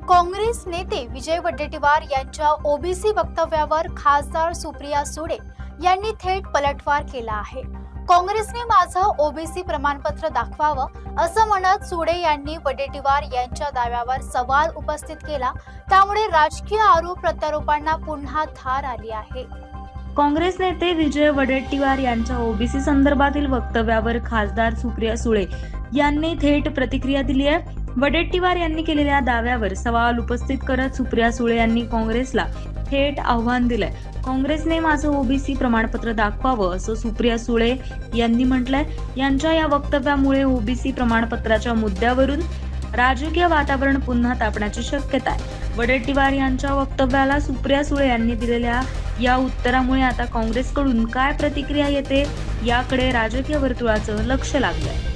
काँग्रेस नेते विजय वडेट्टीवार यांच्या ओबीसी वक्तव्यावर खासदार सुप्रिया सुळे यांनी थेट पलटवार केला आहे। काँग्रेसने माझं ओबीसी प्रमाणपत्र दाखवावं असं म्हणत सुळे यांनी वडेट्टीवार यांच्या दाव्यावर सवाल उपस्थित केला। त्यामुळे राजकीय आरोप प्रत्यारोपांना पुन्हा धार आली आहे। काँग्रेस नेते विजय वडेट्टीवार यांच्या ओबीसी संदर्भातील वक्तव्यावर खासदार सुप्रिया सुळे यांनी थेट प्रतिक्रिया दिली आहे। वडेट्टीवार यांनी केलेल्या दाव्यावर सवाल उपस्थित करत सुप्रिया सुळे यांनी काँग्रेसला थेट आव्हान दिलंय। काँग्रेसने माझं ओबीसी प्रमाणपत्र दाखवावं असं सुप्रिया सुळे यांनी म्हटलंय। यांच्या या वक्तव्यामुळे ओबीसी प्रमाणपत्राच्या मुद्द्यावरून राजकीय वातावरण पुन्हा तापण्याची शक्यता आहे। वडेट्टीवार यांच्या वक्तव्याला सुप्रिया सुळे यांनी दिलेल्या या उत्तरामुळे आता काँग्रेसकडून काय प्रतिक्रिया येते याकडे राजकीय वर्तुळाचं लक्ष लागलंय।